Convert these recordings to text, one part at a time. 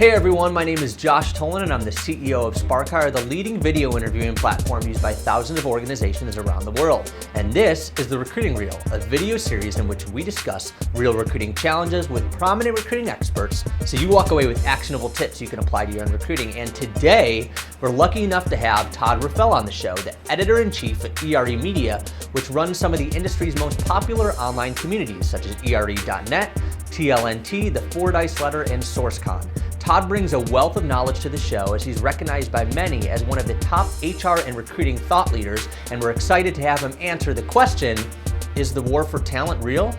Hey everyone, my name is Josh Tolan and I'm the CEO of SparkHire, the leading video interviewing platform used by thousands of organizations around the world. And this is the Recruiting Reel, a video series in which we discuss real recruiting challenges with prominent recruiting experts so you walk away with actionable tips you can apply to your own recruiting. And today, we're lucky enough to have Todd Rafael on the show, the editor-in-chief at ERE Media, which runs some of the industry's most popular online communities such as ERE.net, TLNT, the Fordyce Letter, and SourceCon. Todd brings a wealth of knowledge to the show as he's recognized by many as one of the top HR and recruiting thought leaders, and we're excited to have him answer the question, is the war for talent real?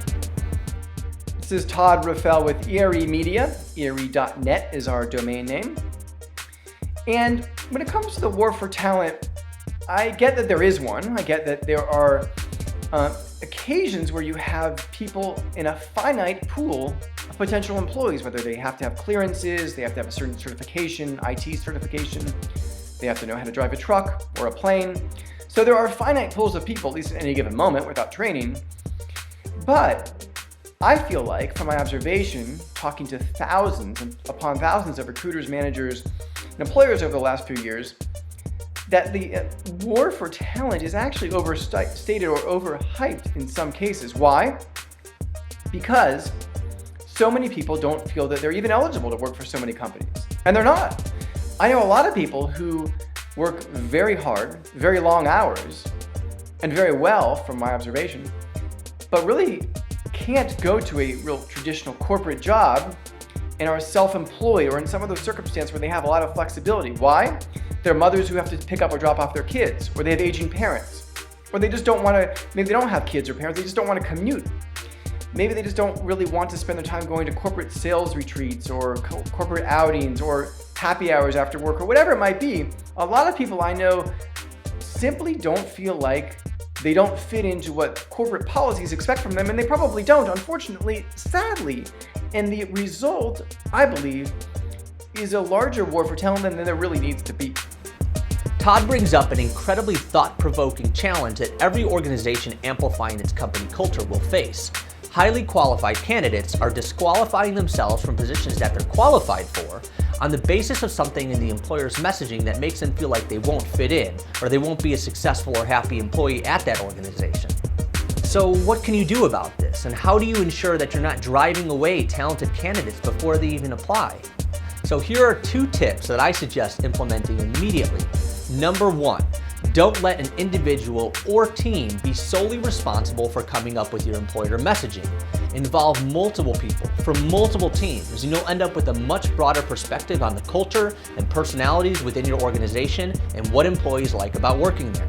This is Todd Rafael with ERE Media. ERE.net is our domain name. And when it comes to the war for talent, I get that there is one. I get that there are occasions where you have people in a finite pool of potential employees, whether they have to have clearances, they have to have a certain certification, IT certification, they have to know how to drive a truck or a plane. So there are finite pools of people, at least at any given moment, without training. But I feel like, from my observation, talking to thousands upon thousands of recruiters, managers, and employers over the last few years, that the war for talent is actually overstated or overhyped in some cases. Why? Because so many people don't feel that they're even eligible to work for so many companies. And they're not. I know a lot of people who work very hard, very long hours, and very well from my observation, but really can't go to a real traditional corporate job and are self-employed or in some other circumstance where they have a lot of flexibility. Why? They're mothers who have to pick up or drop off their kids, or they have aging parents, or they just don't want to, maybe they don't have kids or parents, they just don't want to commute. Maybe they just don't really want to spend their time going to corporate sales retreats or corporate outings or happy hours after work or whatever it might be. A lot of people I know simply don't feel like they don't fit into what corporate policies expect from them, and they probably don't, unfortunately, sadly. And the result, I believe, is a larger war for talent than there really needs to be. Todd brings up an incredibly thought-provoking challenge that every organization amplifying its company culture will face. Highly qualified candidates are disqualifying themselves from positions that they're qualified for on the basis of something in the employer's messaging that makes them feel like they won't fit in or they won't be a successful or happy employee at that organization. So what can you do about this, and how do you ensure that you're not driving away talented candidates before they even apply? So here are 2 tips that I suggest implementing immediately. Number 1, don't let an individual or team be solely responsible for coming up with your employer messaging. Involve multiple people from multiple teams, and you'll end up with a much broader perspective on the culture and personalities within your organization and what employees like about working there.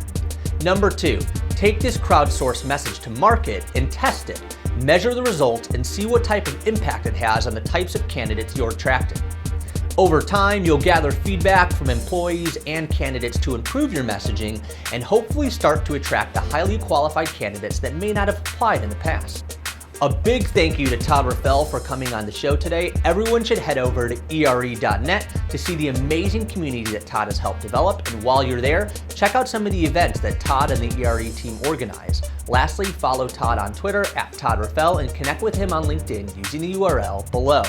Number 2, take this crowdsourced message to market and test it. Measure the results and see what type of impact it has on the types of candidates you're attracting. Over time, you'll gather feedback from employees and candidates to improve your messaging and hopefully start to attract the highly qualified candidates that may not have applied in the past. A big thank you to Todd Rafael for coming on the show today. Everyone should head over to ERE.net to see the amazing community that Todd has helped develop, and while you're there, check out some of the events that Todd and the ERE team organize. Lastly, follow Todd on Twitter @Todd Rafael and connect with him on LinkedIn using the URL below.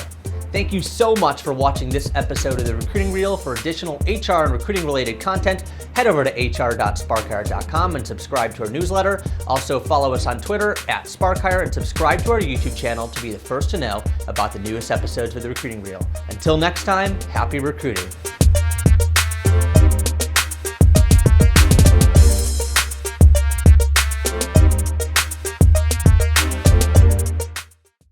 Thank you so much for watching this episode of the Recruiting Reel. For additional HR and recruiting related content, head over to hr.sparkhire.com and subscribe to our newsletter. Also follow us on Twitter @SparkHire and subscribe to our YouTube channel to be the first to know about the newest episodes of the Recruiting Reel. Until next time, happy recruiting.